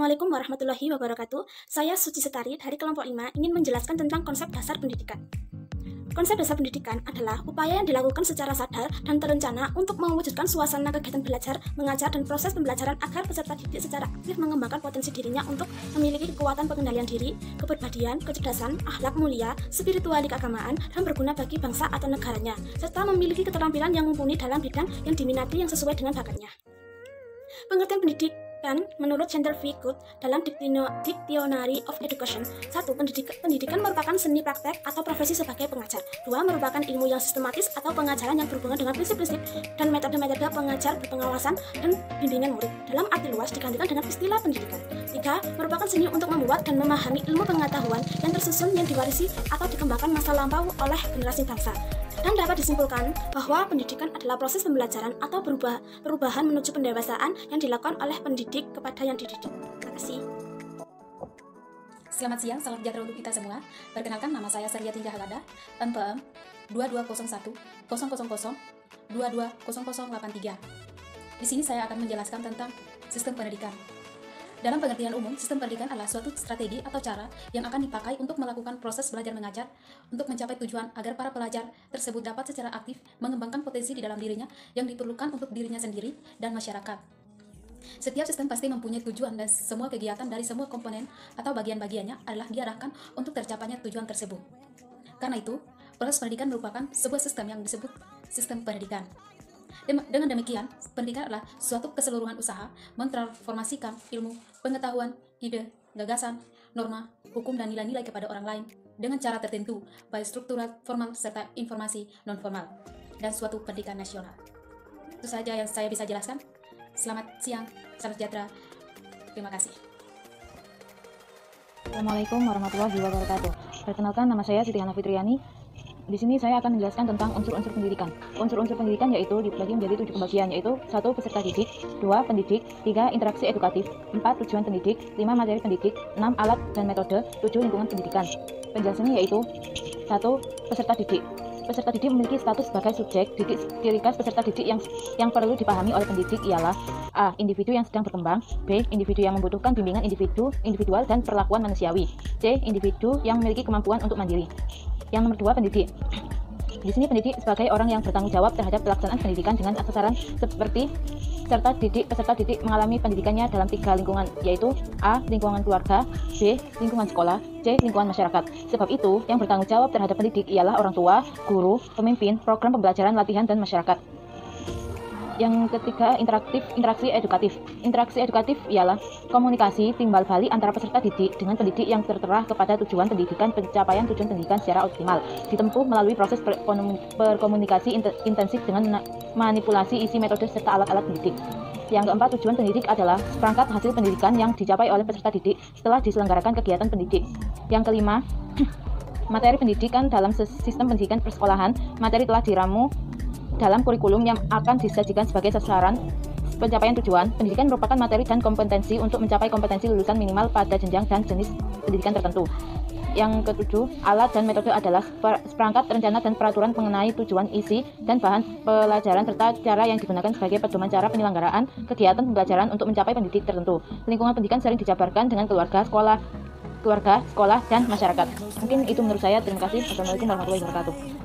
Assalamualaikum warahmatullahi wabarakatuh. Saya Suci Setari dari kelompok 5 ingin menjelaskan tentang konsep dasar pendidikan. Konsep dasar pendidikan adalah upaya yang dilakukan secara sadar dan terencana untuk mewujudkan suasana kegiatan belajar, mengajar, dan proses pembelajaran agar peserta didik secara aktif mengembangkan potensi dirinya untuk memiliki kekuatan pengendalian diri, kepribadian, kecerdasan, akhlak mulia, spirituali keagamaan, dan berguna bagi bangsa atau negaranya, serta memiliki keterampilan yang mumpuni dalam bidang yang diminati yang sesuai dengan bakatnya. Pengertian pendidikan menurut Chandler V. Good dalam Dictionary of Education. 1. Pendidikan merupakan seni praktek atau profesi sebagai pengajar. 2. Merupakan ilmu yang sistematis atau pengajaran yang berhubungan dengan prinsip-prinsip dan metode-metode pengajar berpengawasan dan bimbingan murid. Dalam arti luas digantikan dengan istilah pendidikan. 3. Merupakan seni untuk membuat dan memahami ilmu pengetahuan yang tersusun yang diwarisi atau dikembangkan masa lampau oleh generasi bangsa. Dan dapat disimpulkan bahwa pendidikan adalah proses pembelajaran atau perubahan menuju pendewasaan yang dilakukan oleh pendidik kepada yang dididik. Terima kasih. Selamat siang, salam sejahtera untuk kita semua. Perkenalkan, nama saya Sariati Jahalada, NPM 2201 000 220083. Di sini saya akan menjelaskan tentang sistem pendidikan. Dalam pengertian umum, sistem pendidikan adalah suatu strategi atau cara yang akan dipakai untuk melakukan proses belajar mengajar untuk mencapai tujuan agar para pelajar tersebut dapat secara aktif mengembangkan potensi di dalam dirinya yang diperlukan untuk dirinya sendiri dan masyarakat. Setiap sistem pasti mempunyai tujuan dan semua kegiatan dari semua komponen atau bagian-bagiannya adalah diarahkan untuk tercapainya tujuan tersebut. Karena itu, proses pendidikan merupakan sebuah sistem yang disebut sistem pendidikan. Dengan demikian, pendidikan adalah suatu keseluruhan usaha mentransformasikan ilmu, pengetahuan, ide, gagasan, norma, hukum, dan nilai-nilai kepada orang lain dengan cara tertentu, baik struktural, formal, serta informasi non-formal, dan suatu pendidikan nasional. Itu saja yang saya bisa jelaskan. Selamat siang, salam sejahtera. Terima kasih. Assalamualaikum warahmatullahi wabarakatuh. Perkenalkan, nama saya Siti Hana Fitriani. Di sini saya akan menjelaskan tentang unsur-unsur pendidikan. Unsur-unsur pendidikan yaitu dibagi menjadi 7 pembagian, yaitu 1. Peserta didik, 2. Pendidik, 3. Interaksi edukatif, 4. Tujuan pendidik, 5. Materi pendidik, 6. Alat dan metode, 7. Lingkungan pendidikan. Penjelasannya yaitu 1. Peserta didik. Peserta didik memiliki status sebagai subjek didik. Ciri khas peserta didik yang perlu dipahami oleh pendidik ialah A. Individu yang sedang berkembang, B. Individu yang membutuhkan bimbingan individual dan perlakuan manusiawi, C. Individu yang memiliki kemampuan untuk mandiri. Yang nomor 2, pendidik. Di sini pendidik sebagai orang yang bertanggung jawab terhadap pelaksanaan pendidikan dengan sasaran seperti peserta didik mengalami pendidikannya dalam 3 lingkungan, yaitu A. Lingkungan keluarga, B. Lingkungan sekolah, C. Lingkungan masyarakat. Sebab itu, yang bertanggung jawab terhadap pendidik ialah orang tua, guru, pemimpin, program pembelajaran, latihan, dan masyarakat. Yang ketiga, interaksi edukatif. Interaksi edukatif ialah komunikasi timbal balik antara peserta didik dengan pendidik yang tertera kepada tujuan pendidikan, pencapaian tujuan pendidikan secara optimal. Ditempuh melalui proses berkomunikasi intensif dengan manipulasi isi metode serta alat-alat pendidik. Yang keempat, tujuan pendidik adalah perangkat hasil pendidikan yang dicapai oleh peserta didik setelah diselenggarakan kegiatan pendidik. Yang kelima, materi pendidikan dalam sistem pendidikan persekolahan. Materi telah diramu dalam kurikulum yang akan disajikan sebagai sasaran pencapaian tujuan. Pendidikan merupakan materi dan kompetensi untuk mencapai kompetensi lulusan minimal pada jenjang dan jenis pendidikan tertentu. Yang ketujuh, alat dan metode adalah seperangkat rencana dan peraturan mengenai tujuan, isi, dan bahan pelajaran serta cara yang digunakan sebagai pedoman cara penyelenggaraan kegiatan pembelajaran untuk mencapai pendidik tertentu. Lingkungan pendidikan sering dijabarkan dengan keluarga, sekolah, dan masyarakat. Mungkin itu menurut saya. Terima kasih. Assalamualaikum warahmatullahi wabarakatuh.